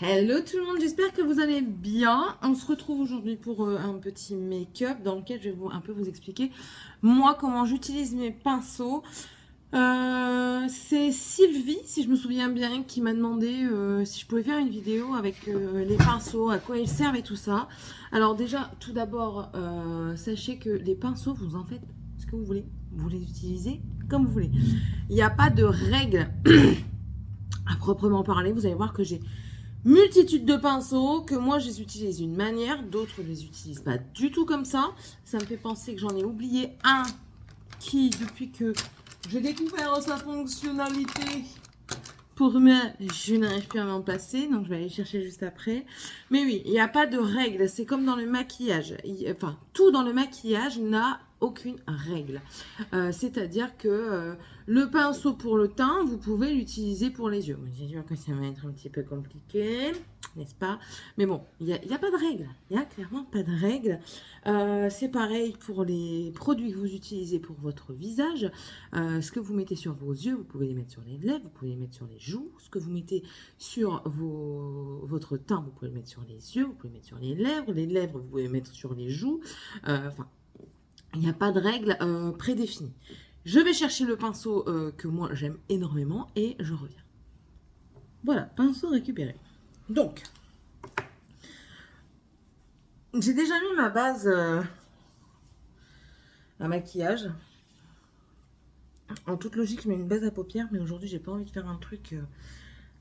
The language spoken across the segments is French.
Hello tout le monde, j'espère que vous allez bien. On se retrouve aujourd'hui pour un petit make-up dans lequel je vais un peu vous expliquer moi comment j'utilise mes pinceaux. C'est Sylvie, si je me souviens bien, qui m'a demandé si je pouvais faire une vidéo avec les pinceaux, à quoi ils servent et tout ça. Alors déjà, tout d'abord, sachez que les pinceaux, vous en faites ce que vous voulez. Vous les utilisez comme vous voulez. Il n'y a pas de règles à proprement parler. Vous allez voir que j'ai multitude de pinceaux, que moi je les utilise d'une manière, d'autres ne les utilisent pas du tout comme ça. Ça me fait penser que j'en ai oublié un qui, depuis que j'ai découvert sa fonctionnalité, pour moi, je n'arrive plus à m'en passer, donc je vais aller chercher juste après. Mais oui, il n'y a pas de règle, c'est comme dans le maquillage. Enfin, tout dans le maquillage n'a aucune règle. C'est-à-dire que le pinceau pour le teint, vous pouvez l'utiliser pour les yeux. J'ai sûr que ça va être un petit peu compliqué, n'est-ce pas? Mais bon, il n'y a pas de règle. Il n'y a clairement pas de règle. C'est pareil pour les produits que vous utilisez pour votre visage. Ce que vous mettez sur vos yeux, vous pouvez les mettre sur les lèvres, vous pouvez les mettre sur les joues. Ce que vous mettez sur votre teint, vous pouvez le mettre sur les yeux, vous pouvez le mettre sur les lèvres. Les lèvres, vous pouvez les mettre sur les joues. Enfin, il n'y a pas de règle prédéfinie. Je vais chercher le pinceau que moi j'aime énormément et je reviens. Voilà, pinceau récupéré. Donc, j'ai déjà mis ma base à maquillage. En toute logique, je mets une base à paupières, mais aujourd'hui, j'ai pas envie de faire un truc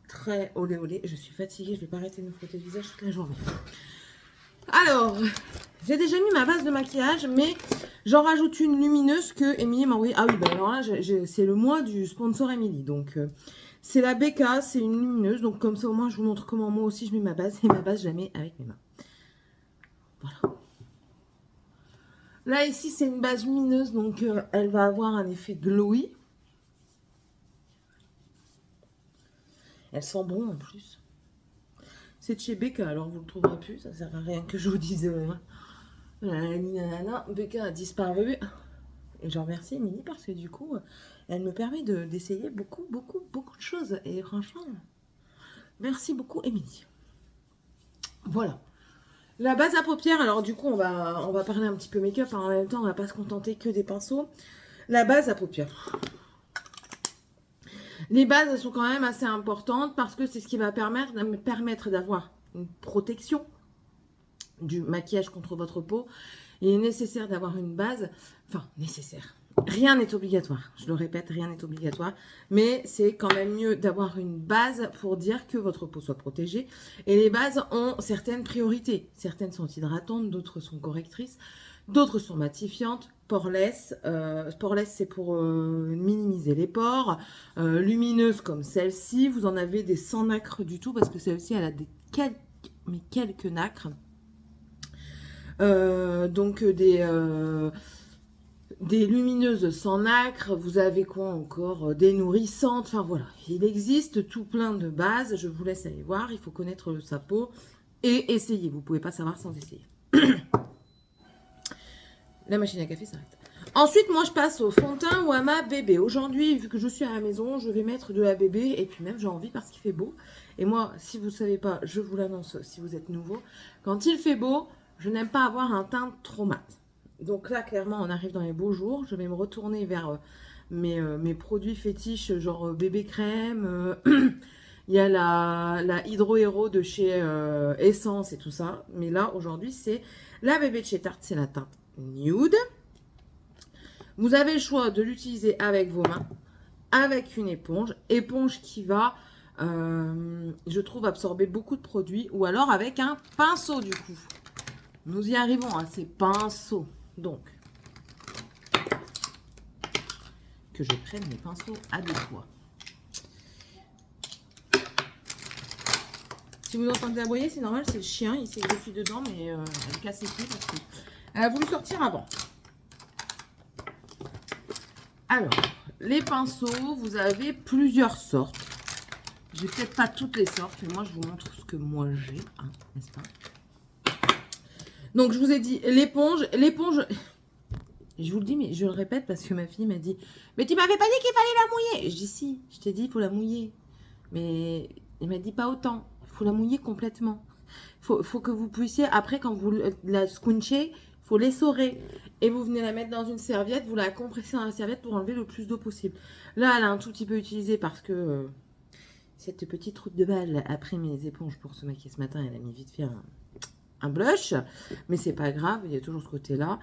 très olé olé. Je suis fatiguée, je vais pas arrêter de me frotter le visage toute la journée. Alors, j'ai déjà mis ma base de maquillage, mais j'en rajoute une lumineuse que Émilie m'a envoyée. Ah oui, ben alors là, c'est le mois du sponsor Émilie. Donc, c'est la BK, c'est une lumineuse. Donc, comme ça, au moins, je vous montre comment moi aussi je mets ma base. Et ma base, je la mets avec mes mains. Voilà. Là, ici, c'est une base lumineuse. Donc, elle va avoir un effet glowy. Elle sent bon en plus. C'est de chez Becca, alors vous ne le trouverez plus. Ça sert à rien que je vous dise. Becca a disparu. Et je remercie Émilie parce que du coup, elle me permet d'essayer beaucoup de choses. Et franchement, merci beaucoup Émilie. Voilà. La base à paupières, alors du coup, on va parler un petit peu make-up. En même temps, on va pas se contenter que des pinceaux. La base à paupières. Les bases, elles sont quand même assez importantes parce que c'est ce qui va me permettre d'avoir une protection du maquillage contre votre peau. Il est nécessaire d'avoir une base, enfin nécessaire. Rien n'est obligatoire, je le répète, rien n'est obligatoire, mais c'est quand même mieux d'avoir une base pour dire que votre peau soit protégée. Et les bases ont certaines priorités. Certaines sont hydratantes, d'autres sont correctrices, d'autres sont matifiantes, poreless. Poreless, c'est pour minimiser les pores. Lumineuse comme celle-ci, vous en avez des sans nacre du tout, parce que celle-ci, elle a quelques nacres. Donc des lumineuses sans nacre, vous avez quoi encore? Des nourrissantes, enfin voilà. Il existe tout plein de bases, je vous laisse aller voir, il faut connaître sa peau et essayer, vous ne pouvez pas savoir sans essayer. La machine à café s'arrête. Ensuite, moi je passe au fond de teint ou à ma bébé. Aujourd'hui, vu que je suis à la maison, je vais mettre de la bébé et puis même j'ai envie parce qu'il fait beau. Et moi, si vous ne savez pas, je vous l'annonce si vous êtes nouveau, quand il fait beau, je n'aime pas avoir un teint trop mat. Donc là, clairement, on arrive dans les beaux jours. Je vais me retourner vers mes produits fétiches, genre bébé crème. Il y a la Hydro Hero de chez Essence et tout ça. Mais là, aujourd'hui, c'est la bébé de chez Tarte. C'est la teinte nude. Vous avez le choix de l'utiliser avec vos mains, avec une éponge. Éponge qui va, je trouve, absorber beaucoup de produits. Ou alors avec un pinceau, du coup. Nous y arrivons à ces pinceaux. Donc, que je prenne mes pinceaux adéquats. Si vous entendez aboyer, c'est normal, c'est le chien. Il sait que je suis dedans, mais elle casse les pieds parce qu'elle a voulu sortir avant. Alors, les pinceaux, vous avez plusieurs sortes. J'ai peut-être pas toutes les sortes, mais moi, je vous montre ce que moi j'ai, hein, n'est-ce pas? Donc, je vous ai dit, l'éponge, je vous le dis, mais je le répète parce que ma fille m'a dit, mais tu m'avais pas dit qu'il fallait la mouiller. Je dis si, je t'ai dit, il faut la mouiller. Mais il m'a dit pas autant. Il faut la mouiller complètement. Faut que vous puissiez, après, quand vous la squinchez, faut l'essorer. Et vous venez la mettre dans une serviette, vous la compressez dans la serviette pour enlever le plus d'eau possible. Là, elle a un tout petit peu utilisé parce que cette petite route de balle, après mes éponges pour se maquiller ce matin, elle a mis vite fait un blush. Mais c'est pas grave, il y a toujours ce côté-là.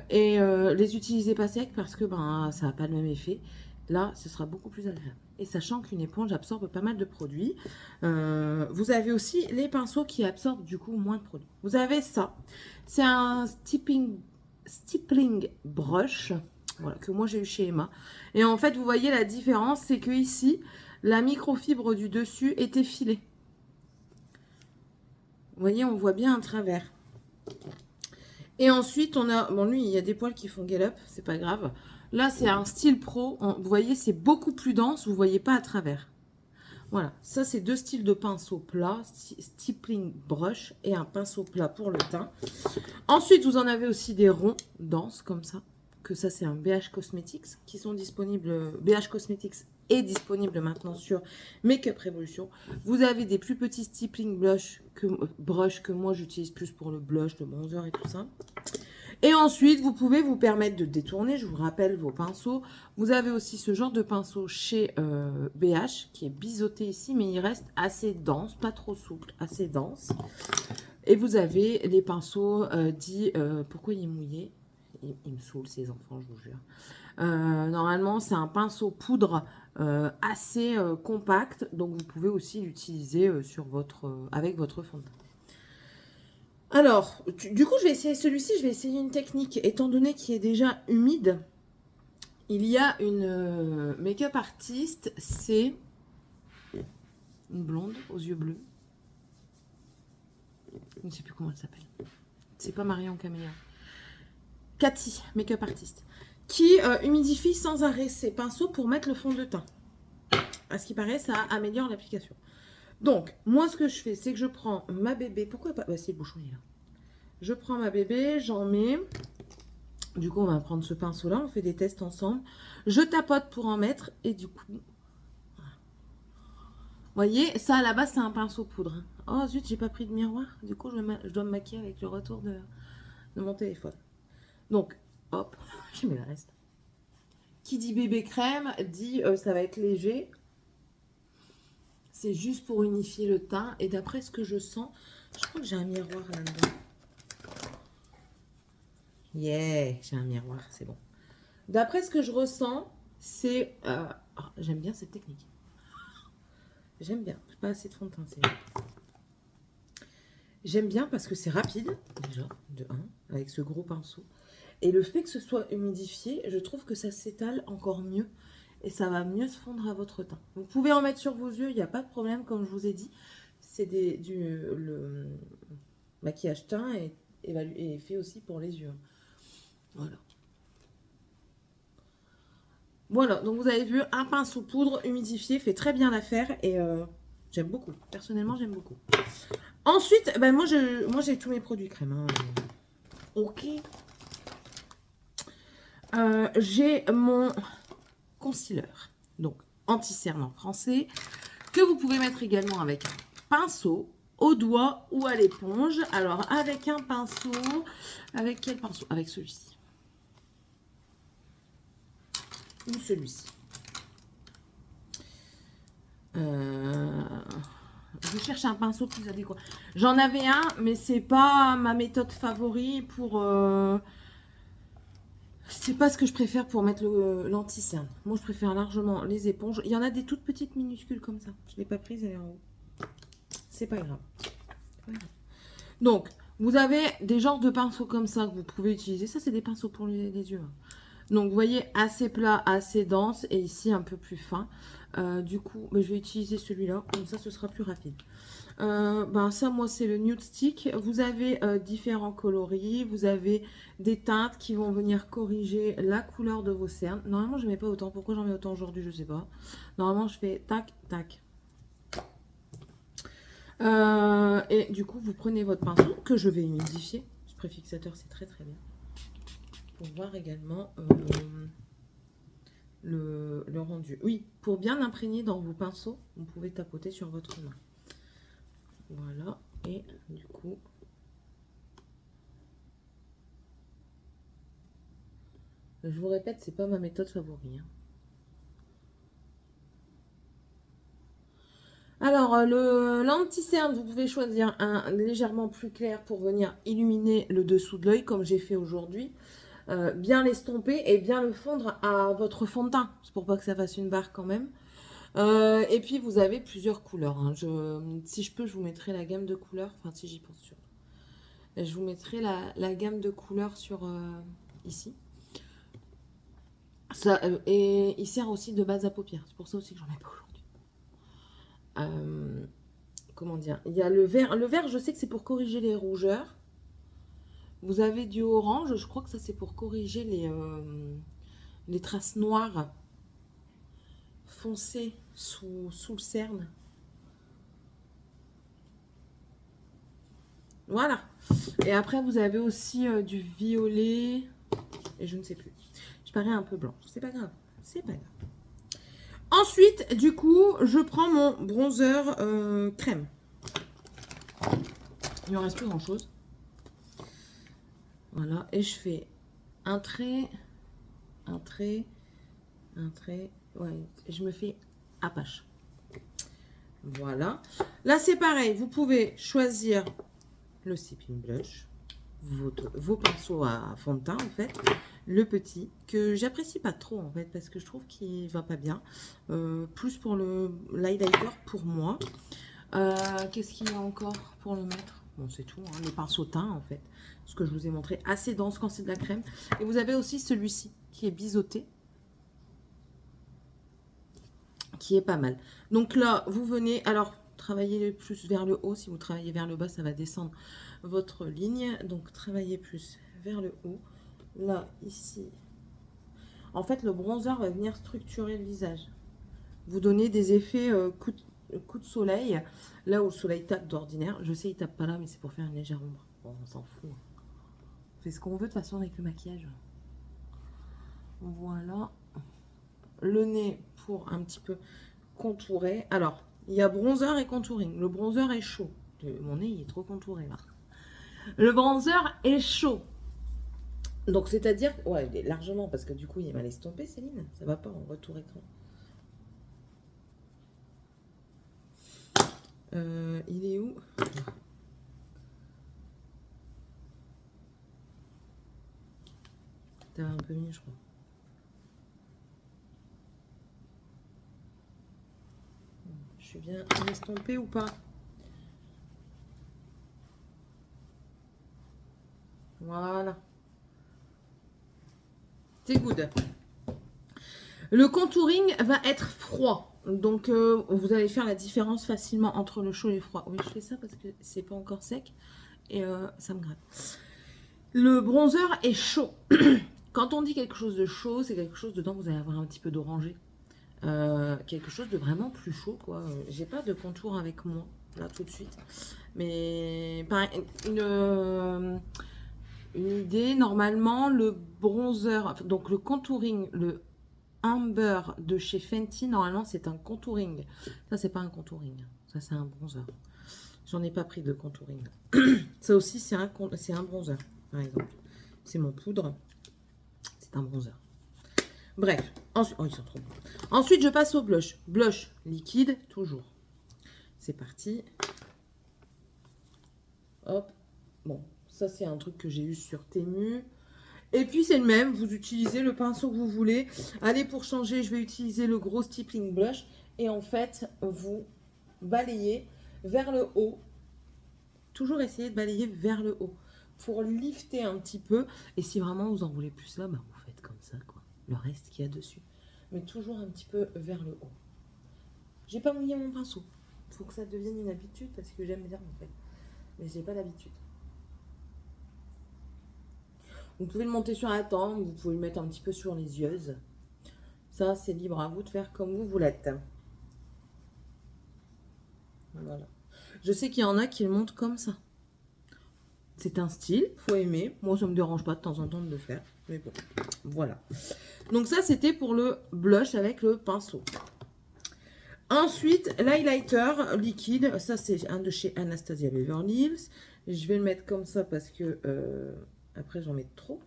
Les utiliser pas secs parce que ben, ça n'a pas le même effet. Là, ce sera beaucoup plus agréable. Et sachant qu'une éponge absorbe pas mal de produits, vous avez aussi les pinceaux qui absorbent du coup moins de produits. Vous avez ça. C'est un stippling brush, voilà, que moi j'ai eu chez Emma. Et en fait, vous voyez la différence, c'est que ici, la microfibre du dessus est effilée. Vous voyez, on voit bien un travers. Et ensuite, on a... Bon, lui, il y a des poils qui font gallop, c'est pas grave. Là, c'est un style pro. Vous voyez, c'est beaucoup plus dense. Vous ne voyez pas à travers. Voilà. Ça, c'est deux styles de pinceau plat. Stippling brush et un pinceau plat pour le teint. Ensuite, vous en avez aussi des ronds denses comme ça. Que ça, c'est un BH Cosmetics qui sont disponibles. BH Cosmetics est disponible maintenant sur Make-up Revolution. Vous avez des plus petits stippling brush que moi, j'utilise plus pour le blush, le bronzer et tout ça. Et ensuite, vous pouvez vous permettre de détourner, je vous rappelle, vos pinceaux. Vous avez aussi ce genre de pinceau chez BH, qui est biseauté ici, mais il reste assez dense, pas trop souple, assez dense. Et vous avez les pinceaux dits... pourquoi il est mouillé? Il me saoule, ces enfants, je vous jure. Normalement, c'est un pinceau poudre assez compact, donc vous pouvez aussi l'utiliser avec votre fond de teint. Alors, du coup, je vais essayer celui-ci. Je vais essayer une technique. Étant donné qu'il est déjà humide, il y a une make-up artiste. C'est une blonde aux yeux bleus. Je ne sais plus comment elle s'appelle. C'est pas Marion Camélia. Cathy, make-up artiste. Qui humidifie sans arrêt ses pinceaux pour mettre le fond de teint. À ce qui paraît, ça améliore l'application. Donc, moi, ce que je fais, c'est que je prends ma bébé. Pourquoi pas? Bah, c'est le bouchon, il est là. Je prends ma bébé, j'en mets. Du coup, on va prendre ce pinceau-là. On fait des tests ensemble. Je tapote pour en mettre. Et du coup... Vous voyez, ça, à la base, c'est un pinceau poudre. Oh, zut, j'ai pas pris de miroir. Du coup, je dois me maquiller avec le retour de mon téléphone. Donc, hop, je mets le reste. Qui dit bébé crème, dit ça va être léger. C'est juste pour unifier le teint. Et d'après ce que je sens, je crois que j'ai un miroir là-dedans. Yeah, j'ai un miroir, c'est bon. D'après ce que je ressens, c'est... oh, j'aime bien cette technique. J'aime bien. Pas assez de fond de teint, c'est bien. J'aime bien parce que c'est rapide, déjà, de 1, avec ce gros pinceau. Et le fait que ce soit humidifié, je trouve que ça s'étale encore mieux. Et ça va mieux se fondre à votre teint. Vous pouvez en mettre sur vos yeux, il n'y a pas de problème, comme je vous ai dit. C'est le maquillage teint est fait aussi pour les yeux. Voilà. Voilà, donc vous avez vu, un pinceau poudre humidifié fait très bien l'affaire et j'aime beaucoup. Personnellement, j'aime beaucoup. Ensuite, ben moi j'ai tous mes produits crème. Hein. Ok. J'ai mon concealer, donc anti-cerne en français, que vous pouvez mettre également avec un pinceau, au doigt ou à l'éponge. Alors, avec un pinceau, avec quel pinceau? Avec celui-ci. Ou celui-ci. Je cherche un pinceau plus adéquat. J'en avais un, mais c'est pas ma méthode favorite pour... c'est pas ce que je préfère pour mettre l'anti-cerne. Moi, je préfère largement les éponges. Il y en a des toutes petites minuscules comme ça. Je ne l'ai pas prise, elle est en haut. C'est pas grave. Donc, vous avez des genres de pinceaux comme ça que vous pouvez utiliser. Ça, c'est des pinceaux pour les yeux. Donc, vous voyez, assez plat, assez dense. Et ici, un peu plus fin. Du coup, je vais utiliser celui-là. Comme ça, ce sera plus rapide. Ça, moi, c'est le Nude Stick. Vous avez différents coloris. Vous avez des teintes qui vont venir corriger la couleur de vos cernes. Normalement, je ne mets pas autant. Pourquoi j'en mets autant aujourd'hui, je ne sais pas. Normalement, je fais tac, tac. Et du coup, vous prenez votre pinceau que je vais humidifier. Ce préfixateur, c'est très très bien. Pour voir également le rendu. Oui, pour bien imprégner dans vos pinceaux, vous pouvez tapoter sur votre main. Voilà. Et du coup... Je vous répète, c'est pas ma méthode favorite. Hein. Alors, l'anti-cerne, vous pouvez choisir un légèrement plus clair pour venir illuminer le dessous de l'œil, comme j'ai fait aujourd'hui. Bien l'estomper et bien le fondre à votre fond de teint. C'est pour pas que ça fasse une barre quand même. Et puis, vous avez plusieurs couleurs. Hein. Si je peux, je vous mettrai la gamme de couleurs. Enfin, si j'y pense sur. Je vous mettrai la gamme de couleurs sur ici. Ça, et il sert aussi de base à paupières. C'est pour ça aussi que j'en ai pas aujourd'hui. Comment dire? Il y a le vert. Le vert, je sais que c'est pour corriger les rougeurs. Vous avez du orange. Je crois que ça, c'est pour corriger les traces noires foncées sous le cerne. Voilà. Et après, vous avez aussi du violet. Et je ne sais plus. Je parais un peu blanc. C'est pas grave. C'est pas grave. Ensuite, du coup, je prends mon bronzer crème. Il ne me reste plus grand chose. Voilà. Et je fais un trait, un trait, un trait. Ouais, je me fais Apache. Voilà. Là, c'est pareil. Vous pouvez choisir le Stippling Blush, vos pinceaux à fond de teint, en fait. Le petit, que j'apprécie pas trop, en fait, parce que je trouve qu'il va pas bien. Plus pour l'highlighter, pour moi. Qu'est-ce qu'il y a encore pour le mettre? Bon, c'est tout, hein, les pinceaux teints, en fait. Ce que je vous ai montré, assez dense quand c'est de la crème. Et vous avez aussi celui-ci, qui est biseauté. Qui est pas mal. Donc là, vous venez... Alors, travaillez plus vers le haut. Si vous travaillez vers le bas, ça va descendre votre ligne. Donc, travaillez plus vers le haut. Là, ici. En fait, le bronzer va venir structurer le visage. Vous donnez des effets coup de soleil. Là où le soleil tape d'ordinaire. Je sais, il tape pas là, mais c'est pour faire une légère ombre. Bon, on s'en fout. On fait ce qu'on veut de toute façon avec le maquillage. Voilà. Le nez pour un petit peu contourer. Alors, il y a bronzer et contouring. Le bronzer est chaud. Mon nez, il est trop contouré là. Le bronzer est chaud. Donc, c'est-à-dire... Ouais, il est largement, parce que du coup, il est mal estompé, Céline. Ça va pas en retour écran. Il est où? T'avais un peu mis, je crois. Je suis bien estompée ou pas? Voilà. C'est good. Le contouring va être froid. Donc, vous allez faire la différence facilement entre le chaud et le froid. Oui, je fais ça parce que c'est pas encore sec. Et ça me gratte. Le bronzer est chaud. Quand on dit quelque chose de chaud, c'est quelque chose dedans, vous allez avoir un petit peu d'orangé. Quelque chose de vraiment plus chaud, quoi. J'ai pas de contour avec moi, là, tout de suite. Mais une idée, normalement, le bronzer, donc le contouring, le Amber de chez Fenty, normalement, c'est un contouring. Ça, c'est pas un contouring. Ça, c'est un bronzer. J'en ai pas pris de contouring. Ça aussi, c'est un bronzer, par exemple. C'est mon poudre. C'est un bronzer. Bref. Ensuite, oh, ils sont trop bons. Ensuite, je passe au blush. Blush liquide, toujours. C'est parti. Hop. Bon, ça, c'est un truc que j'ai eu sur Temu. Et puis, c'est le même. Vous utilisez le pinceau que vous voulez. Allez, pour changer, je vais utiliser le gros Stippling Blush. Et en fait, vous balayez vers le haut. Toujours essayer de balayer vers le haut. Pour lifter un petit peu. Et si vraiment vous en voulez plus là, bah, vous faites comme ça, quoi. Le reste qu'il y a dessus. Mais toujours un petit peu vers le haut. J'ai pas mouillé mon pinceau. Il faut que ça devienne une habitude parce que j'aime bien en fait. Mais j'ai pas l'habitude. Vous pouvez le monter sur la tempe, vous pouvez le mettre un petit peu sur les yeux. Ça, c'est libre à vous de faire comme vous voulez. Voilà. Je sais qu'il y en a qui le montent comme ça. C'est un style, faut aimer. Moi, ça me dérange pas de temps en temps de le faire. Mais bon, voilà. Donc ça, c'était pour le blush avec le pinceau. Ensuite, l'highlighter liquide. Ça, c'est un de chez Anastasia Beverly Hills. Je vais le mettre comme ça parce que après, j'en mets trop.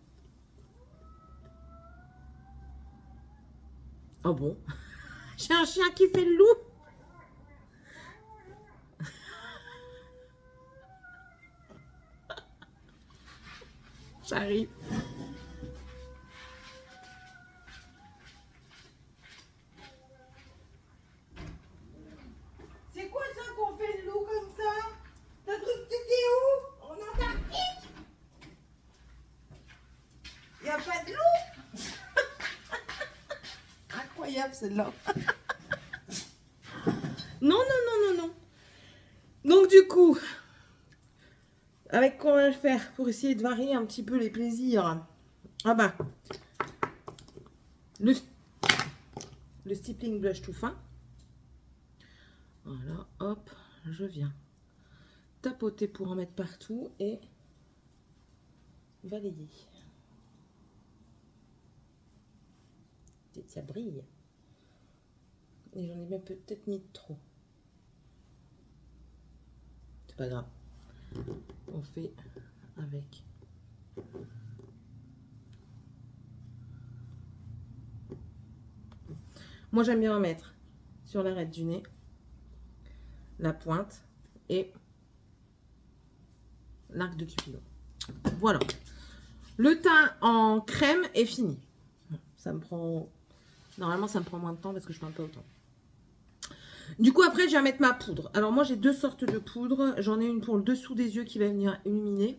Oh bon? J'ai un chien qui fait le loup. J'arrive. C'est quoi ça qu'on fait le loup comme ça? T'as cru que t'étais où? En Antarctique? Y a pas de loup? Incroyable celle-là. Non, non, non, non, non. Donc du coup, avec quoi on va le faire pour essayer de varier un petit peu les plaisirs? Ah bah, le stippling blush tout fin. Voilà, hop, je viens tapoter pour en mettre partout et balayer. Ça brille. Et j'en ai même peut-être mis trop. C'est pas grave. On fait avec. Moi, j'aime bien en mettre sur l'arête du nez, la pointe et l'arc de Cupidon. Voilà. Le teint en crème est fini. Ça me prend... Normalement, ça me prend moins de temps parce que je ne parle pas autant. Du coup, après, je vais mettre ma poudre. Alors, moi, j'ai deux sortes de poudre. J'en ai une pour le dessous des yeux qui va venir illuminer.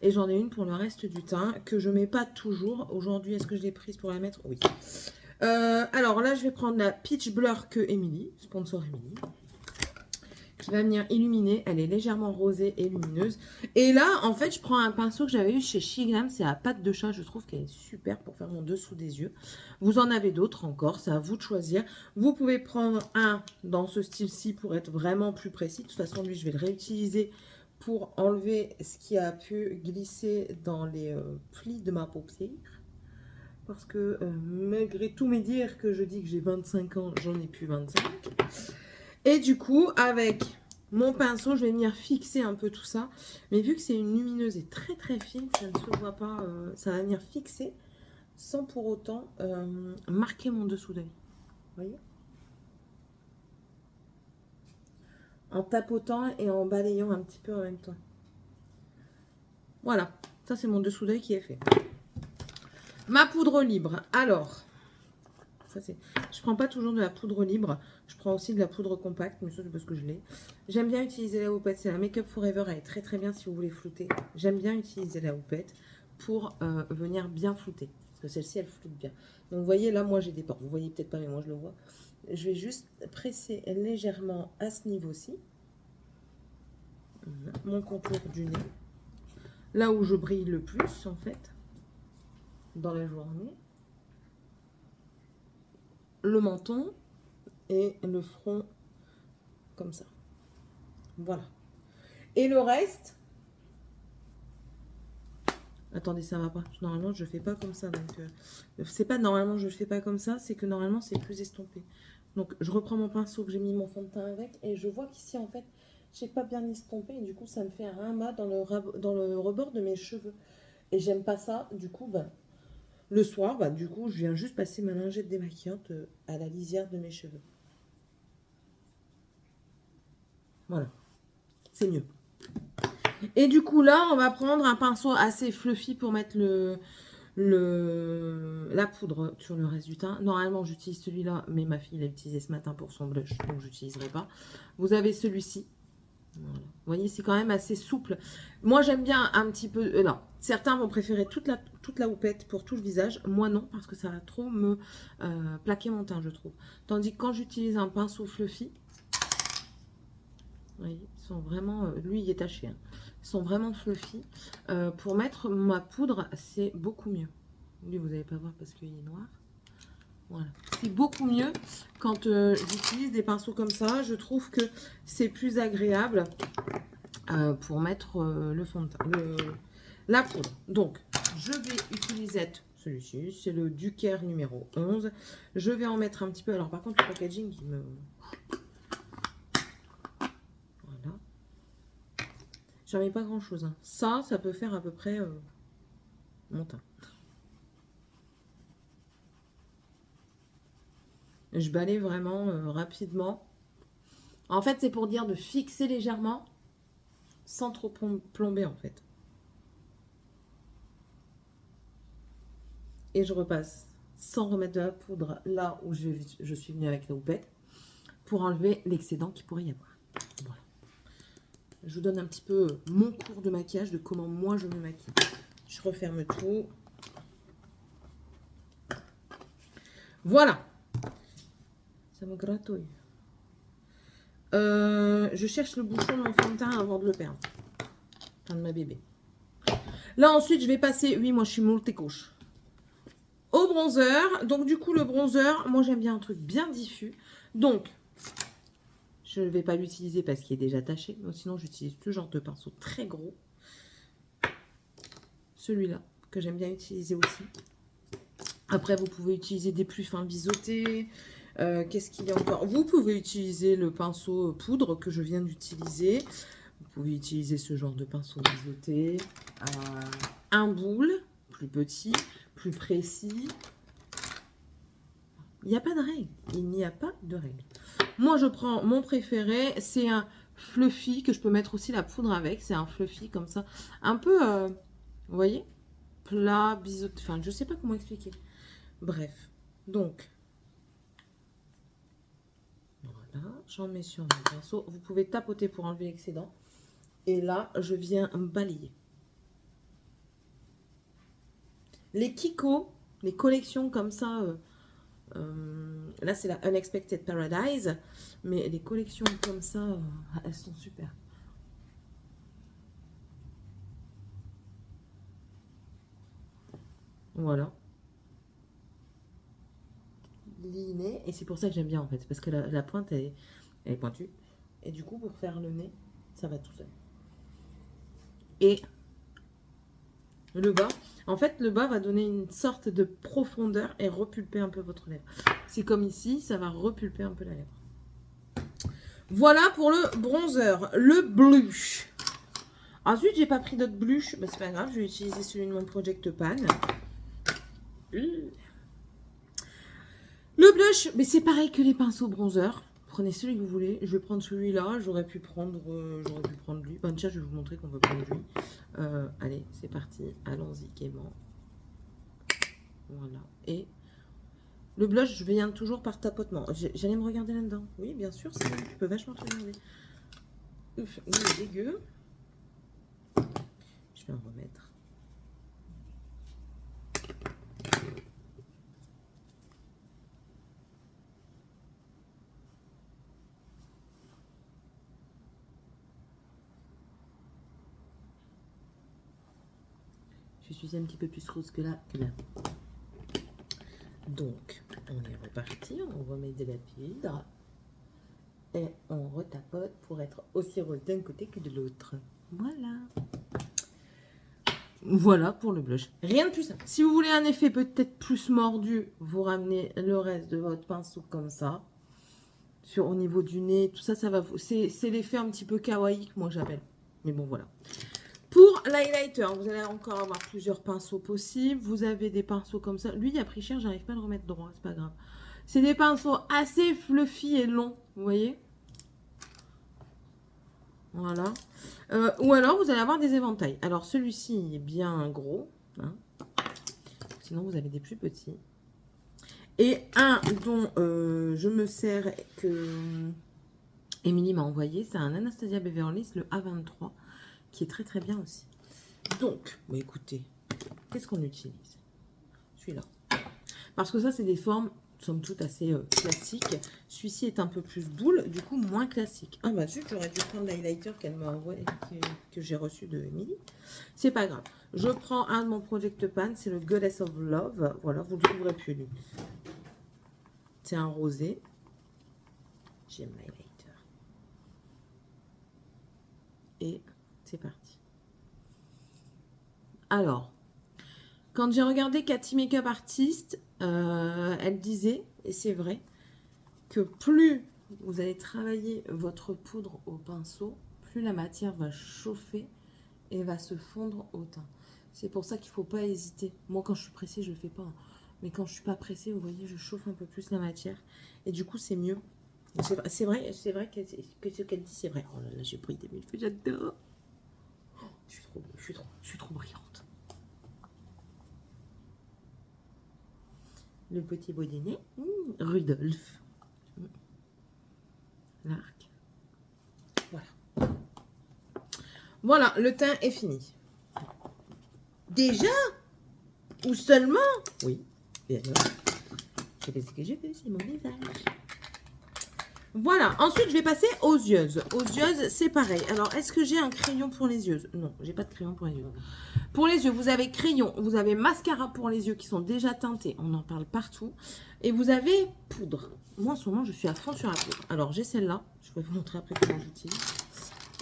Et j'en ai une pour le reste du teint que je ne mets pas toujours. Aujourd'hui, est-ce que je l'ai prise pour la mettre? Oui. Alors là, je vais prendre la Peach Blur que Emily, sponsor Emily, qui va venir illuminer. Elle est légèrement rosée et lumineuse. Et là, en fait, je prends un pinceau que j'avais eu chez Shiglam. C'est à patte de chat. Je trouve qu'elle est super pour faire mon dessous des yeux. Vous en avez d'autres encore. C'est à vous de choisir. Vous pouvez prendre un dans ce style-ci pour être vraiment plus précis. De toute façon, lui, je vais le réutiliser pour enlever ce qui a pu glisser dans les plis de ma paupière. Parce que malgré tous mes dires que je dis que j'ai 25 ans, j'en ai plus 25. Et du coup, avec mon pinceau, je vais venir fixer un peu tout ça. Mais vu que c'est une lumineuse et très très fine, ça ne se voit pas. Ça va venir fixer sans pour autant marquer mon dessous d'œil. Vous voyez? En tapotant et en balayant un petit peu en même temps. Voilà, ça c'est mon dessous d'œil qui est fait. Ma poudre libre. Alors, ça c'est. Je prends pas toujours de la poudre libre. Je prends aussi de la poudre compacte, mais ça c'est parce que je l'ai. J'aime bien utiliser la houppette. C'est la Make Up Forever. Elle est très très bien si vous voulez flouter. J'aime bien utiliser la houppette pour venir bien flouter. Parce que celle-ci, elle floute bien. Donc vous voyez, là, moi j'ai des pores. Vous voyez peut-être pas, mais moi je le vois. Je vais juste presser légèrement à ce niveau-ci. Mon contour du nez. Là où je brille le plus, en fait. Dans la journée, le menton et le front comme ça. Voilà. Et le reste, attendez, ça va pas. Normalement, je fais pas comme ça. Donc, c'est pas normalement, je fais pas comme ça. C'est que normalement, c'est plus estompé. Donc, je reprends mon pinceau que j'ai mis mon fond de teint avec et je vois qu'ici, en fait, j'ai pas bien estompé et du coup, ça me fait un ramas dans le rebord de mes cheveux. Et j'aime pas ça. Du coup, ben, le soir, bah, du coup, je viens juste passer ma lingette démaquillante à la lisière de mes cheveux. Voilà, c'est mieux. Et du coup, là, on va prendre un pinceau assez fluffy pour mettre la poudre sur le reste du teint. Normalement, j'utilise celui-là, mais ma fille l'a utilisé ce matin pour son blush, donc je n'utiliserai pas. Vous avez celui-ci. Voilà. Vous voyez, c'est quand même assez souple. Moi, j'aime bien un petit peu... non, certains vont préférer toute la houppette pour tout le visage. Moi, non, parce que ça va trop me plaquer mon teint, je trouve. Tandis que quand j'utilise un pinceau fluffy, vous voyez, ils sont vraiment... lui, il est taché. Hein. Ils sont vraiment fluffy. Pour mettre ma poudre, c'est beaucoup mieux. Lui, vous n'allez pas voir parce qu'il est noir. Voilà. C'est beaucoup mieux quand j'utilise des pinceaux comme ça. Je trouve que c'est plus agréable pour mettre le fond de teint, la poudre. Donc, je vais utiliser celui-ci. C'est le Ducaire numéro 11. Je vais en mettre un petit peu. Alors, par contre, le packaging, il me... Voilà. J'en mets pas grand-chose. Hein. Ça peut faire à peu près mon teint. Je balaye vraiment rapidement. En fait, c'est pour dire de fixer légèrement sans trop plomber, en fait. Et je repasse sans remettre de la poudre là où je suis venue avec la houppette pour enlever l'excédent qu'il pourrait y avoir. Voilà. Je vous donne un petit peu mon cours de maquillage, de comment moi je me maquille. Je referme tout. Voilà. Ça me gratouille. Je cherche le bouchon de mon fond de teint avant de le perdre. Enfin, de ma bébé. Là, ensuite, je vais passer... Oui, moi, je suis multicouche. Au bronzer. Donc, du coup, le bronzer, moi, j'aime bien un truc bien diffus. Donc, je ne vais pas l'utiliser parce qu'il est déjà taché. Donc, sinon, j'utilise ce genre de pinceau très gros. Celui-là, que j'aime bien utiliser aussi. Après, vous pouvez utiliser des plus fins biseautés. Qu'est-ce qu'il y a encore? Vous pouvez utiliser le pinceau poudre que je viens d'utiliser. Vous pouvez utiliser ce genre de pinceau biseauté. Un boule, plus petit, plus précis. Il n'y a pas de règle. Il n'y a pas de règle. Moi, je prends mon préféré. C'est un fluffy que je peux mettre aussi la poudre avec. C'est un fluffy comme ça. Un peu, vous voyez, plat, biseauté. Enfin, je ne sais pas comment expliquer. Bref. Donc, voilà. J'en mets sur mon pinceau. Vous pouvez tapoter pour enlever l'excédent. Et là, je viens balayer. Les Kiko, les collections comme ça, là c'est la Unexpected Paradise, mais les collections comme ça, elles sont super. Voilà. Liné, et c'est pour ça que j'aime bien en fait, parce que la pointe elle est pointue, et du coup pour faire le nez, ça va tout seul. Et le bas, en fait le bas va donner une sorte de profondeur et repulper un peu votre lèvre. C'est comme ici, ça va repulper un peu la lèvre. Voilà pour le bronzer, le blush. Ensuite, j'ai pas pris d'autres blush, bah, c'est pas grave, je vais utiliser celui de mon Project Pan. Le blush, mais c'est pareil que les pinceaux bronzer. Prenez celui que vous voulez. Je vais prendre celui-là. J'aurais pu prendre lui. Ben, déjà, je vais vous montrer qu'on peut prendre lui. Allez, c'est parti. Allons-y gaiement. Voilà. Et le blush, je viens toujours par tapotement. J'allais me regarder là-dedans. Oui, bien sûr, c'est bon. Tu peux vachement te regarder. Ouf, il est dégueu. Je vais en remettre. Je suis un petit peu plus rose que là. Donc, on est reparti. On remet de la poudre. Et on retapote pour être aussi rose d'un côté que de l'autre. Voilà. Voilà pour le blush. Rien de plus simple. Si vous voulez un effet peut-être plus mordu, vous ramenez le reste de votre pinceau comme ça. Au niveau du nez, tout ça, ça va vous... C'est l'effet un petit peu kawaii que moi j'appelle. Mais bon, voilà. Pour l'highlighter, vous allez encore avoir plusieurs pinceaux possibles. Vous avez des pinceaux comme ça. Lui, il a pris cher, j'arrive pas à le remettre droit, c'est pas grave. C'est des pinceaux assez fluffy et longs, vous voyez? Voilà. Ou alors, vous allez avoir des éventails. Alors, celui-ci est bien gros. Hein. Sinon, vous avez des plus petits. Et un dont je me sers, que Émilie m'a envoyé, c'est un Anastasia Beverly Hills, le A23, qui est très très bien aussi. Donc, bah, écoutez, qu'est-ce qu'on utilise? Celui-là. Parce que ça, c'est des formes, somme toute, assez classiques. Celui-ci est un peu plus boule, du coup, moins classique. Ah bah, zut, j'aurais dû prendre l'highlighter qu'elle m'a envoyé, que j'ai reçu de Émilie. C'est pas grave. Je prends un de mon Project Pan, c'est le Goddess of Love. Voilà, vous ne le trouverez plus, lui. C'est un rosé. J'aime l'highlighter. Et c'est parti. Alors, Quand j'ai regardé Cathy Makeup Artist, elle disait, et c'est vrai, que plus vous allez travailler votre poudre au pinceau, plus la matière va chauffer et va se fondre au teint. C'est pour ça qu'il ne faut pas hésiter. Moi, quand je suis pressée, je ne le fais pas. Hein. Mais quand je ne suis pas pressée, vous voyez, je chauffe un peu plus la matière. Et du coup, c'est mieux. C'est vrai que ce qu'elle dit, c'est vrai. Oh là là, j'ai pris des mille feux, j'adore. Oh, je suis trop brillante. Le petit bout des nez, Rudolph. L'arc. Voilà. Voilà, le teint est fini. Déjà? Ou seulement? Oui. Et alors? C'est ce que je fais, c'est mon visage. Voilà. Ensuite, je vais passer aux yeux. Aux yeux, c'est pareil. Alors, est-ce que j'ai un crayon pour les yeux? Non, j'ai pas de crayon pour les yeux. Pour les yeux, vous avez crayon, vous avez mascara pour les yeux qui sont déjà teintés. On en parle partout. Et vous avez poudre. Moi, en ce moment, je suis à fond sur la poudre. Alors, j'ai celle-là. Je vais vous montrer après comment j'utilise.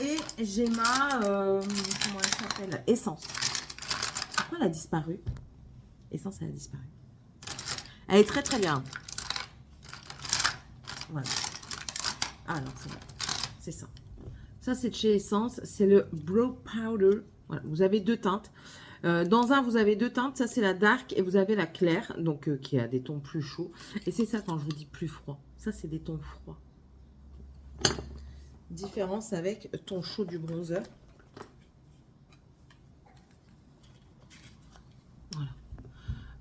Et j'ai ma... comment elle s'appelle? Essence. Pourquoi elle a disparu? Essence, elle a disparu. Elle est très très bien. Voilà. Ah non, c'est bon. C'est ça. Ça, c'est de chez Essence. C'est le Brow Powder. Voilà. Vous avez deux teintes. Dans un, vous avez deux teintes. Ça, c'est la dark et vous avez la claire. Donc, qui a des tons plus chauds. Et c'est ça quand je vous dis plus froid. Ça, c'est des tons froids. Différence avec ton chaud du bronzer. Voilà.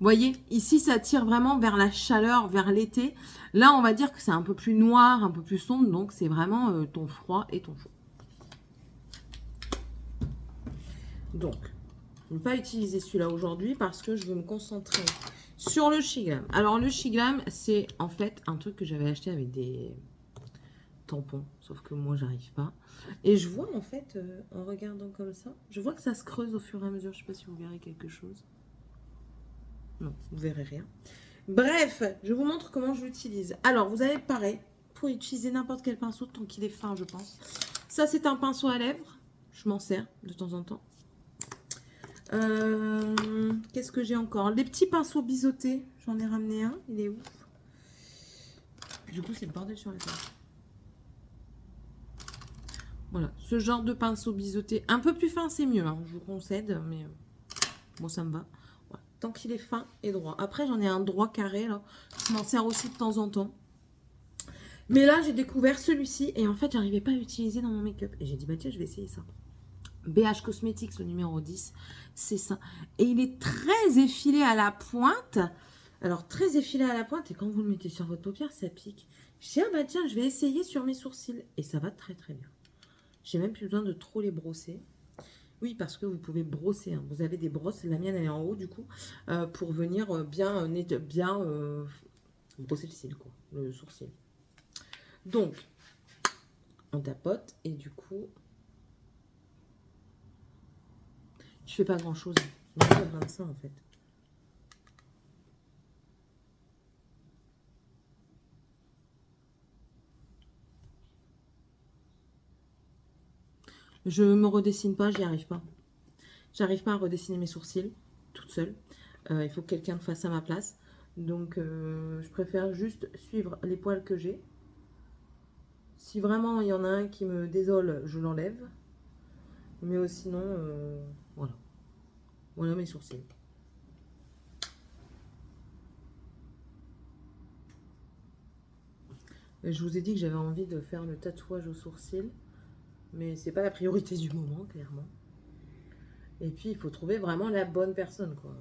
Vous voyez, ici, ça tire vraiment vers la chaleur, vers l'été. Là, on va dire que c'est un peu plus noir, un peu plus sombre. Donc, c'est vraiment ton froid et ton chaud. Donc, je ne vais pas utiliser celui-là aujourd'hui parce que je veux me concentrer sur le Shiglam. Alors, le Shiglam, c'est en fait un truc que j'avais acheté avec des tampons. Sauf que moi, j'arrive pas. Et je vois en fait, en regardant comme ça, je vois que ça se creuse au fur et à mesure. Je ne sais pas si vous verrez quelque chose. Non, vous verrez rien. Bref, je vous montre comment je l'utilise. Alors, vous avez pareil, pour utiliser n'importe quel pinceau, tant qu'il est fin, je pense. Ça, c'est un pinceau à lèvres. Je m'en sers de temps en temps. Qu'est-ce que j'ai encore? Les petits pinceaux biseautés. J'en ai ramené un. Il est où? Du coup, c'est le bordel sur la table. Voilà, ce genre de pinceau biseauté. Un peu plus fin, c'est mieux. Hein, je vous concède, mais bon, ça me va. Voilà. Tant qu'il est fin et droit. Après, j'en ai un droit carré. Là. Je m'en sers aussi de temps en temps. Mais là, j'ai découvert celui-ci. Et en fait, j'arrivais pas à l'utiliser dans mon make-up. Et j'ai dit, bah tiens, je vais essayer ça. BH Cosmetics, le numéro 10, c'est ça. Et il est très effilé à la pointe. Alors, très effilé à la pointe. Et quand vous le mettez sur votre paupière, ça pique. Je dis, ah bah tiens, je vais essayer sur mes sourcils. Et ça va très très bien. J'ai même plus besoin de trop les brosser. Oui, parce que vous pouvez brosser. Hein. Vous avez des brosses. La mienne, elle est en haut, du coup, pour venir bien brosser le cil, quoi. Le sourcil. Donc, on tapote. Et du coup... Je fais pas grand chose. Je fais pas ça en fait. Je me redessine pas, j'y arrive pas. J'arrive pas à redessiner mes sourcils toute seule. Il faut que quelqu'un le fasse à ma place. Donc je préfère juste suivre les poils que j'ai. Si vraiment il y en a un qui me désole, je l'enlève. Mais sinon, voilà. Voilà mes sourcils. Je vous ai dit que j'avais envie de faire le tatouage aux sourcils. Mais c'est pas la priorité du moment, clairement. Et puis, il faut trouver vraiment la bonne personne, quoi.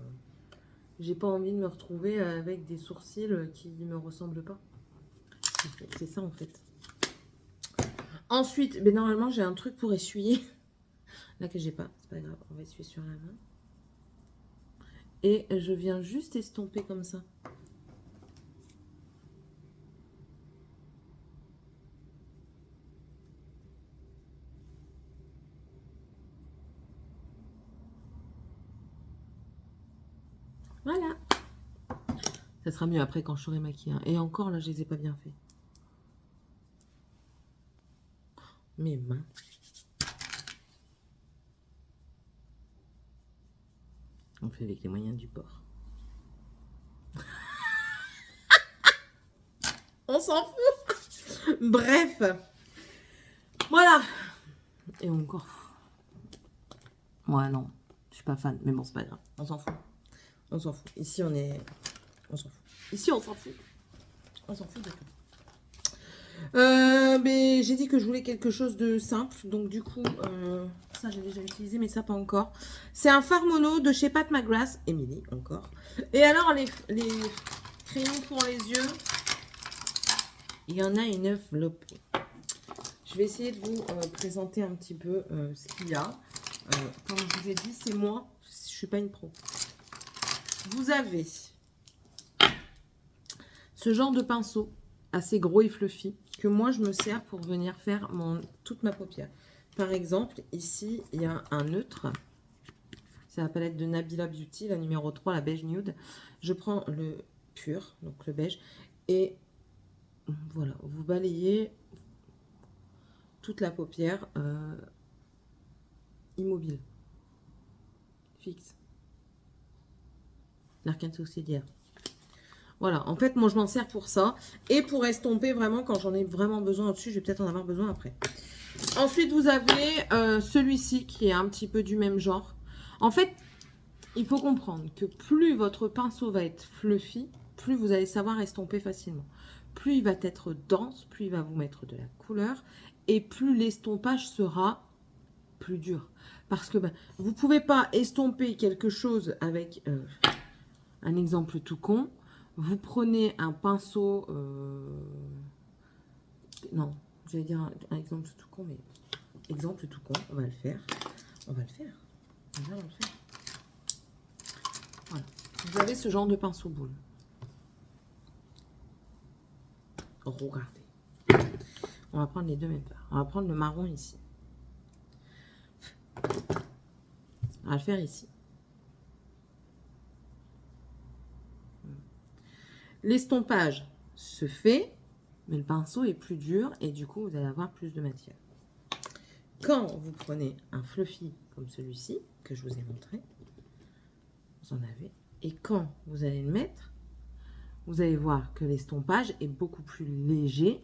J'ai pas envie de me retrouver avec des sourcils qui ne me ressemblent pas. C'est ça, en fait. Ensuite, ben, normalement, j'ai un truc pour essuyer. Là, que j'ai pas. C'est pas grave. On va essuyer sur la main. Et je viens juste estomper comme ça. Voilà. Ça sera mieux après quand je serai maquillée. Hein. Et encore, là, je les ai pas bien fait. Mes mains. On fait avec les moyens du bord. On s'en fout. Bref. Voilà. Et encore. Ouais, non. Je suis pas fan. Mais bon, c'est pas grave. On s'en fout. On s'en fout. Ici, on est... On s'en fout. Ici, on s'en fout. On s'en fout de tout. Mais j'ai dit que je voulais quelque chose de simple. Donc, du coup, ça, j'ai déjà utilisé, mais ça, pas encore. C'est un fard mono de chez Pat McGrath. Emily, encore. Et alors, les crayons pour les yeux, il y en a une enveloppe. Je vais essayer de vous présenter un petit peu ce qu'il y a. Comme je vous ai dit, c'est moi. Je ne suis pas une pro. Vous avez ce genre de pinceau assez gros et fluffy que moi, je me sers pour venir faire toute ma paupière. Par exemple, ici, il y a un neutre. C'est la palette de Nabila Beauty, la numéro 3, la beige nude. Je prends le pur, donc le beige, et voilà, vous balayez toute la paupière immobile, fixe, l'arcane sourcilière. Voilà, en fait, moi, je m'en sers pour ça et pour estomper vraiment quand j'en ai vraiment besoin au-dessus. Je vais peut-être en avoir besoin après. Ensuite, vous avez celui-ci qui est un petit peu du même genre. En fait, il faut comprendre que plus votre pinceau va être fluffy, plus vous allez savoir estomper facilement. Plus il va être dense, plus il va vous mettre de la couleur et plus l'estompage sera plus dur. Parce que vous ne pouvez pas estomper quelque chose avec un exemple tout con. Vous prenez un pinceau... non, j'allais dire un exemple tout con, mais exemple tout con, on va le faire. On va le faire. On va le faire. Voilà. Vous avez ce genre de pinceau boule. Regardez. On va prendre les deux mêmes parts. On va prendre le marron ici. On va le faire ici. L'estompage se fait, mais le pinceau est plus dur et du coup, vous allez avoir plus de matière. Quand vous prenez un fluffy comme celui-ci, que je vous ai montré, vous en avez. Et quand vous allez le mettre, vous allez voir que l'estompage est beaucoup plus léger,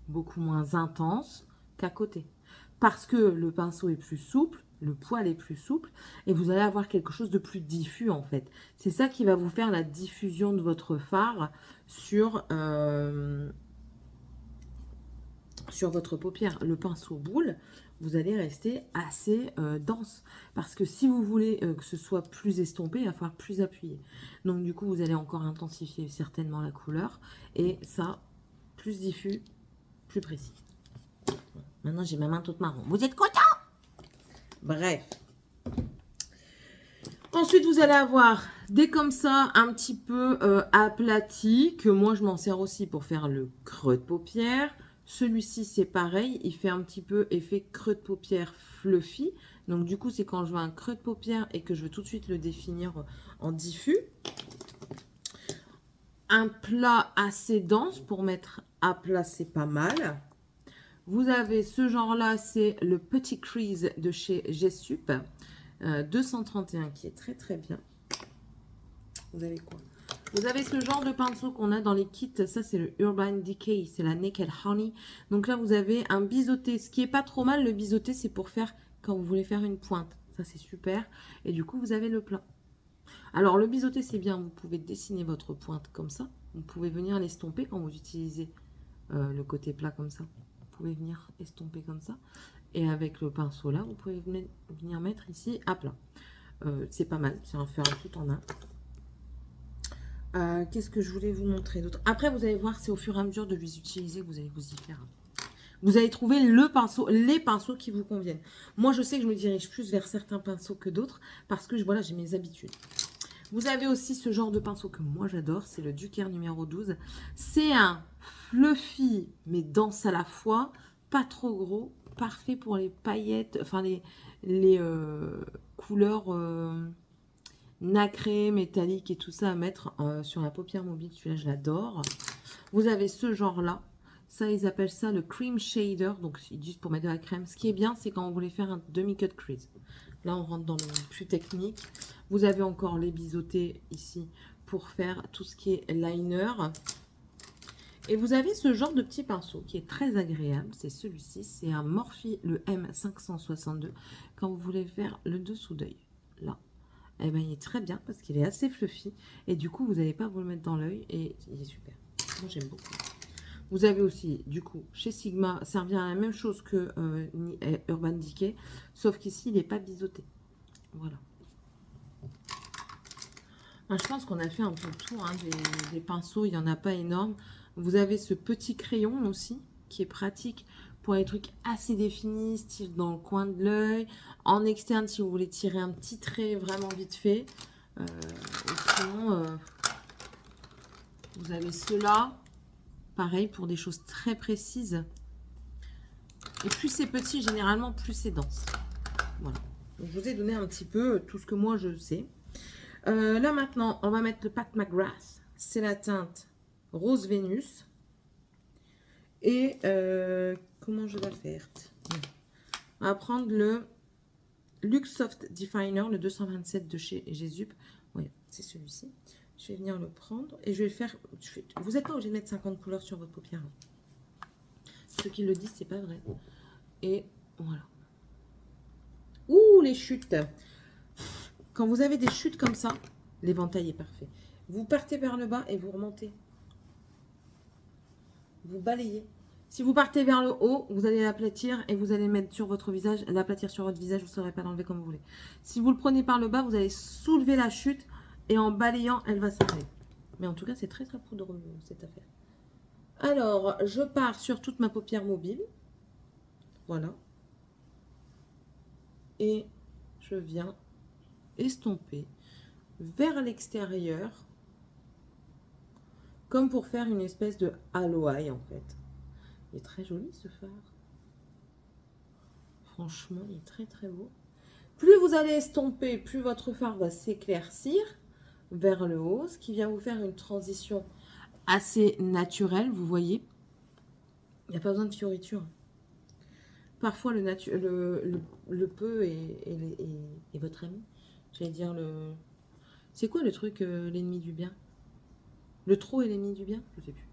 beaucoup moins intense qu'à côté. Parce que le pinceau est plus souple, le poil est plus souple, et vous allez avoir quelque chose de plus diffus en fait. C'est ça qui va vous faire la diffusion de votre fard sur votre paupière. Le pinceau boule, vous allez rester assez dense. Parce que si vous voulez que ce soit plus estompé, il va falloir plus appuyer. Donc du coup, vous allez encore intensifier certainement la couleur. Et ça, plus diffus, plus précis. Maintenant, j'ai ma main toute marron. Vous êtes content? Bref. Ensuite, vous allez avoir des comme ça, un petit peu aplatis, que moi, je m'en sers aussi pour faire le creux de paupière. Celui-ci, c'est pareil, il fait un petit peu effet creux de paupière fluffy. Donc, du coup, c'est quand je veux un creux de paupière et que je veux tout de suite le définir en diffus. Un plat assez dense pour mettre à plat, c'est pas mal. Vous avez ce genre-là, c'est le Petit Crease de chez G-Sup, 231, qui est très très bien. Vous avez quoi? Vous avez ce genre de pinceau qu'on a dans les kits. Ça, c'est le Urban Decay, c'est la Naked Honey. Donc là, vous avez un biseauté. Ce qui est pas trop mal, le biseauté, c'est pour faire quand vous voulez faire une pointe. Ça, c'est super. Et du coup, vous avez le plat. Alors, le biseauté, c'est bien. Vous pouvez dessiner votre pointe comme ça. Vous pouvez venir l'estomper quand vous utilisez le côté plat comme ça. Vous pouvez venir estomper comme ça. Et avec le pinceau là, vous pouvez venir mettre ici à plat. C'est pas mal. C'est un faire un tout en un. Qu'est-ce que je voulais vous montrer d'autre? Après, vous allez voir, c'est au fur et à mesure de les utiliser que vous allez vous y faire. Vous allez trouver le pinceau, les pinceaux qui vous conviennent. Moi, je sais que je me dirige plus vers certains pinceaux que d'autres parce que voilà, j'ai mes habitudes. Vous avez aussi ce genre de pinceau que moi j'adore, c'est le Ducaire numéro 12. C'est un fluffy mais dense à la fois, pas trop gros, parfait pour les paillettes, enfin les couleurs nacrées, métalliques et tout ça à mettre sur la paupière mobile. Celui-là, je l'adore. Vous avez ce genre-là. Ça, ils appellent ça le cream shader. Donc, ils disent pour mettre de la crème. Ce qui est bien, c'est quand vous voulez faire un demi-cut crease. Là, on rentre dans le plus technique. Vous avez encore les biseautés ici pour faire tout ce qui est liner. Et vous avez ce genre de petit pinceau qui est très agréable. C'est celui-ci. C'est un Morphe, le M562. Quand vous voulez faire le dessous d'œil, là. Eh ben, il est très bien parce qu'il est assez fluffy. Et du coup, vous n'allez pas vous le mettre dans l'œil. Et il est super. Moi, j'aime beaucoup. Vous avez aussi, du coup, chez Sigma, ça revient à la même chose que Urban Decay. Sauf qu'ici, il n'est pas biseauté. Voilà. Je pense qu'on a fait un peu le tour hein, des pinceaux. Il n'y en a pas énorme. Vous avez ce petit crayon aussi, qui est pratique pour les trucs assez définis, style dans le coin de l'œil. En externe, si vous voulez tirer un petit trait vraiment vite fait. Sinon, vous avez ceux-là. Pareil, pour des choses très précises. Et plus c'est petit, généralement, plus c'est dense. Voilà. Donc, je vous ai donné un petit peu tout ce que moi, je sais. Là, maintenant, on va mettre le Pat McGrath. C'est la teinte Rose Vénus. Et comment je vais faire? On va prendre le Luxe Soft Definer, le 227 de chez Jesup. Oui, c'est celui-ci. Je vais venir le prendre et je vais le faire. Vous n'êtes pas obligé de mettre 50 couleurs sur votre paupière. Ceux qui le disent, c'est pas vrai. Et voilà. Ouh, les chutes. Quand vous avez des chutes comme ça, l'éventail est parfait. Vous partez vers le bas et vous remontez. Vous balayez. Si vous partez vers le haut, vous allez l'aplatir et vous allez mettre sur votre visage, l'aplatir sur votre visage, vous ne saurez pas l'enlever comme vous voulez. Si vous le prenez par le bas, vous allez soulever la chute et en balayant, elle va s'enlever. Mais en tout cas, c'est très très poudreux cette affaire. Alors, je pars sur toute ma paupière mobile. Voilà. Et je viens estomper vers l'extérieur comme pour faire une espèce de halo eye en fait. Il est très joli ce phare. Franchement, il est très très beau. Plus vous allez estomper, plus votre phare va s'éclaircir vers le haut, ce qui vient vous faire une transition assez naturelle, vous voyez. Il n'y a pas besoin de fioriture. Parfois, le peu est votre ami. J'allais dire le... C'est quoi le truc, l'ennemi du bien? Le trop est l'ennemi du bien? Je ne sais plus.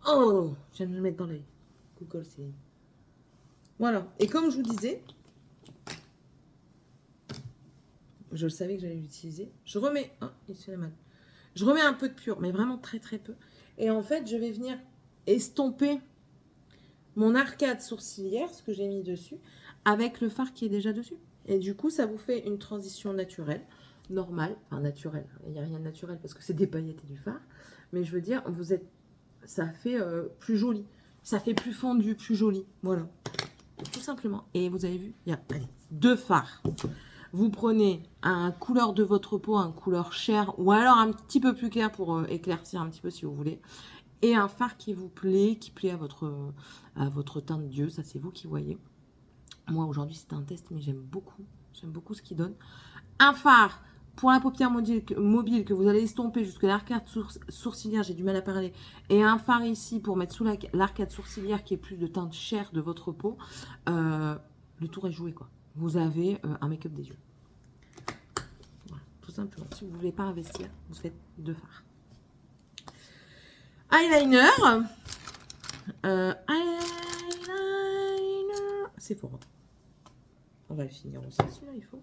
Oh, je viens de me le mettre dans l'œil. Google, c'est... Voilà. Et comme je vous disais, je le savais que j'allais l'utiliser. Je remets... Oh, il se fait la malle. Je remets un peu de pur, mais vraiment très très peu. Et en fait, je vais venir estomper mon arcade sourcilière, ce que j'ai mis dessus, avec le fard qui est déjà dessus. Et du coup, ça vous fait une transition naturelle, normale, enfin naturelle. Il n'y a rien de naturel parce que c'est des paillettes et du fard. Mais je veux dire, vous êtes, ça fait plus joli. Ça fait plus fondu, plus joli. Voilà. Tout simplement. Et vous avez vu, il y a allez, 2 fards. Vous prenez un couleur de votre peau, un couleur chair, ou alors un petit peu plus clair pour éclaircir un petit peu si vous voulez. Et un fard qui vous plaît, qui plaît à votre teint d'yeux, ça c'est vous qui voyez. Moi aujourd'hui c'était un test, mais j'aime beaucoup ce qu'il donne. Un fard pour la paupière mobile que vous allez estomper jusque l'arcade sourcilière, j'ai du mal à parler. Et un fard ici pour mettre sous l'arcade sourcilière qui est plus de teinte chair de votre peau. Le tour est joué quoi. Vous avez un make-up des yeux. Voilà, tout simplement. Si vous ne voulez pas investir, vous faites 2 fards. Eyeliner. Eyeliner. C'est fort. On va le finir aussi, celui-là, il faut.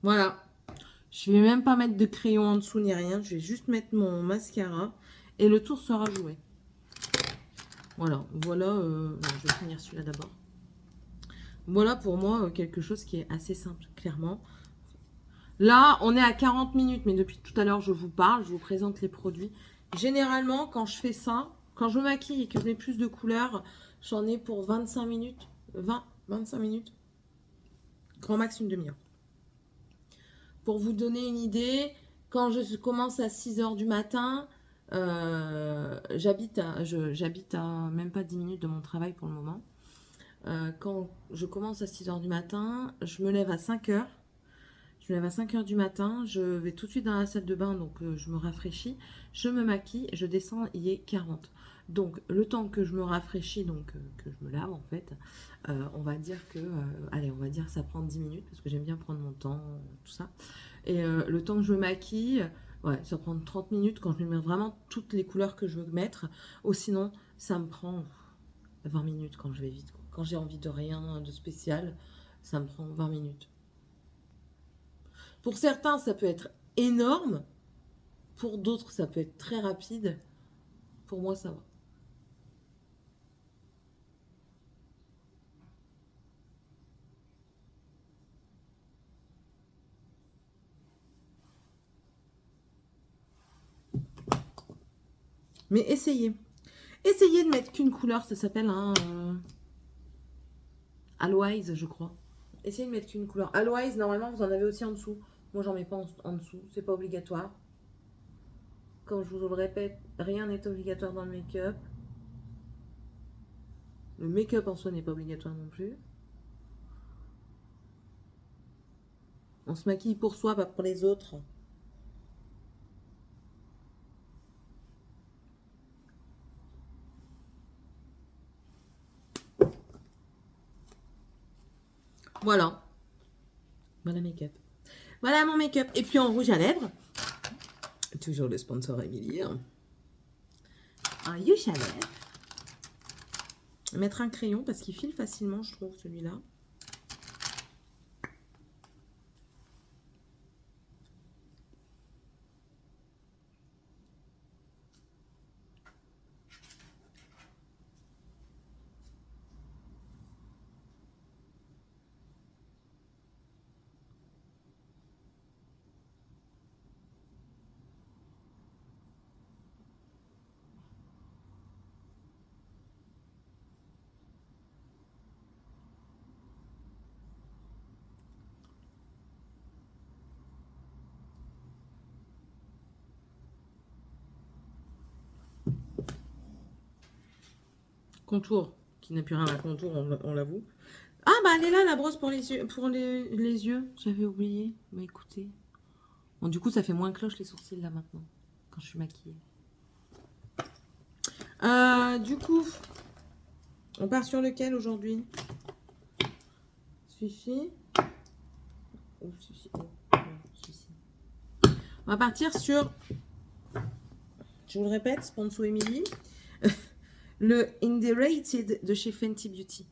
Voilà. Je vais même pas mettre de crayon en dessous ni rien. Je vais juste mettre mon mascara et le tour sera joué. Voilà. Voilà. Bon, je vais finir celui-là d'abord. Voilà pour moi quelque chose qui est assez simple, clairement. Là, on est à 40 minutes, mais depuis tout à l'heure, je vous parle, je vous présente les produits. Généralement, quand je fais ça, quand je me maquille et que je mets plus de couleurs, j'en ai pour 25 minutes. 25 minutes. Grand max une demi-heure. Pour vous donner une idée, quand je commence à 6 h du matin, j'habite à même pas 10 minutes de mon travail pour le moment. Quand je commence à 6 h du matin, je me lève à 5 h. Je me lève à 5 h du matin, je vais tout de suite dans la salle de bain, donc je me rafraîchis, je me maquille, je descends, il est 40. Donc le temps que je me rafraîchis, donc que je me lave en fait, on va dire que, allez, on va dire que ça prend 10 minutes, parce que j'aime bien prendre mon temps, tout ça. Et le temps que je me maquille, ouais, ça prend 30 minutes quand je mets vraiment toutes les couleurs que je veux mettre. Ou sinon, ça me prend 20 minutes quand je vais vite. Quand j'ai envie de rien de spécial, ça me prend 20 minutes. Pour certains, ça peut être énorme. Pour d'autres, ça peut être très rapide. Pour moi, ça va. Mais essayez. Essayez de mettre qu'une couleur. Ça s'appelle un Aloise, je crois. Essayez de mettre qu'une couleur. Aloise, normalement, vous en avez aussi en dessous. Moi, j'en mets pas en dessous. C'est pas obligatoire. Comme je vous le répète, rien n'est obligatoire dans le make-up. Le make-up en soi n'est pas obligatoire non plus. On se maquille pour soi, pas pour les autres. Voilà. Voilà make-up. Voilà mon make-up. Et puis en rouge à lèvres. Toujours le sponsor Émilie. Un rouge à lèvres. Mettre un crayon parce qu'il file facilement, je trouve, celui-là. Contour, qui n'a plus rien à contour, on l'avoue. Ah bah elle est là la brosse pour les yeux, j'avais oublié. Bah écoutez. Bon du coup ça fait moins cloche les sourcils là maintenant, quand je suis maquillée. Du coup, on part sur lequel aujourd'hui? Celui-ci. Ou celui-ci. Celui-ci. On va partir sur, je vous le répète, sponsor Émilie. Le Indirated de chez Fenty Beauty.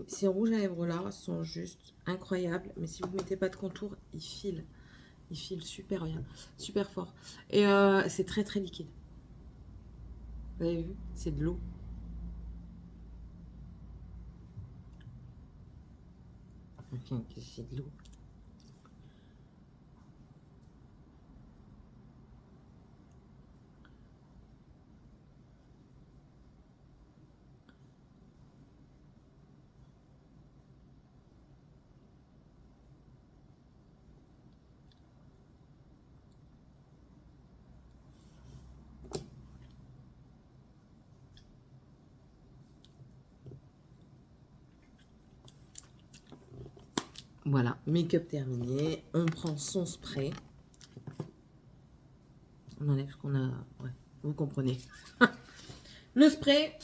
Ces rouges à lèvres là sont juste incroyables. Mais si vous ne mettez pas de contour, ils filent. Ils filent super bien, super fort. Et c'est très très liquide. Vous avez vu? C'est de l'eau. Enfin, c'est de l'eau. Voilà, make-up terminé. On prend son spray. On enlève ce qu'on a. Ouais, vous comprenez. Le spray.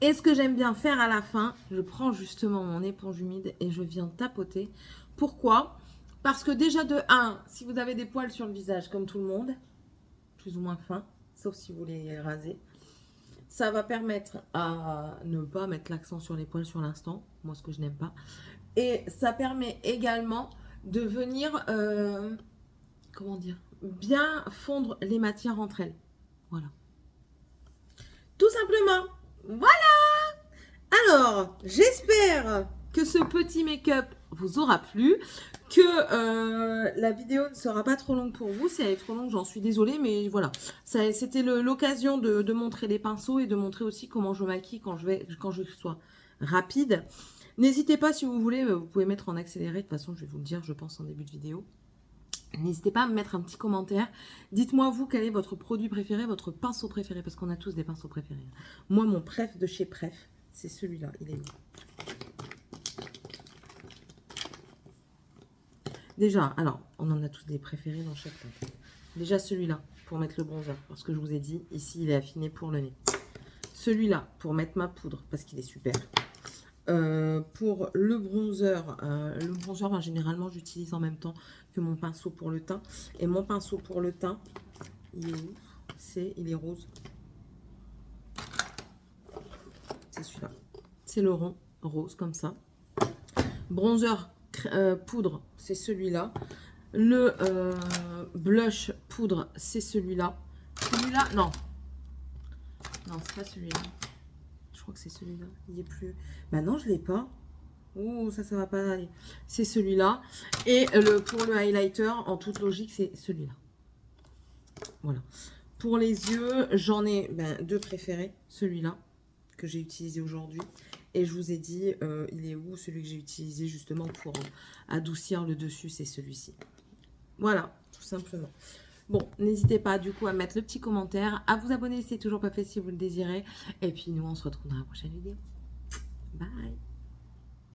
Et ce que j'aime bien faire à la fin, je prends justement mon éponge humide et je viens tapoter. Pourquoi? Parce que déjà de 1, si vous avez des poils sur le visage comme tout le monde, plus ou moins fins, sauf si vous les rasez, Ça va permettre à ne pas mettre l'accent sur les poils sur l'instant, moi ce que je n'aime pas. Et ça permet également de venir, comment dire, bien fondre les matières entre elles. Voilà. Tout simplement. Voilà. Alors, j'espère que ce petit make-up vous aura plu, que la vidéo ne sera pas trop longue pour vous. Si elle est trop longue, j'en suis désolée, mais voilà. C'était l'occasion de montrer les pinceaux et de montrer aussi comment je maquille quand je sois rapide. N'hésitez pas, si vous voulez, vous pouvez mettre en accéléré. De toute façon, je vais vous le dire, je pense, en début de vidéo. N'hésitez pas à me mettre un petit commentaire. Dites-moi, vous, quel est votre produit préféré, votre pinceau préféré, parce qu'on a tous des pinceaux préférés. Moi, mon préf de chez Pref, c'est celui-là. Il est où? Déjà, alors, on en a tous des préférés dans chaque teinte. Déjà, celui-là, pour mettre le bronzer, parce que je vous ai dit, ici, il est affiné pour le nez. Celui-là, pour mettre ma poudre, parce qu'il est super. Pour le bronzer, ben, généralement, j'utilise en même temps que mon pinceau pour le teint. Et mon pinceau pour le teint, il est où? Il est rose. C'est celui-là. C'est le rond rose, comme ça. Bronzer poudre, c'est celui-là. Le blush poudre, c'est celui-là. Celui-là, non. Non, c'est pas celui-là. Je crois que c'est celui-là. Il est plus... Bah non, je l'ai pas. Oh, ça va pas aller. C'est celui-là. Et pour le highlighter, en toute logique, c'est celui-là. Voilà. Pour les yeux, j'en ai deux préférés. Celui-là, que j'ai utilisé aujourd'hui. Et je vous ai dit, il est où celui que j'ai utilisé justement pour adoucir le dessus, c'est celui-ci. Voilà, tout simplement. Bon, n'hésitez pas du coup à mettre le petit commentaire, à vous abonner si c'est toujours pas fait si vous le désirez. Et puis nous, on se retrouve dans la prochaine vidéo. Bye!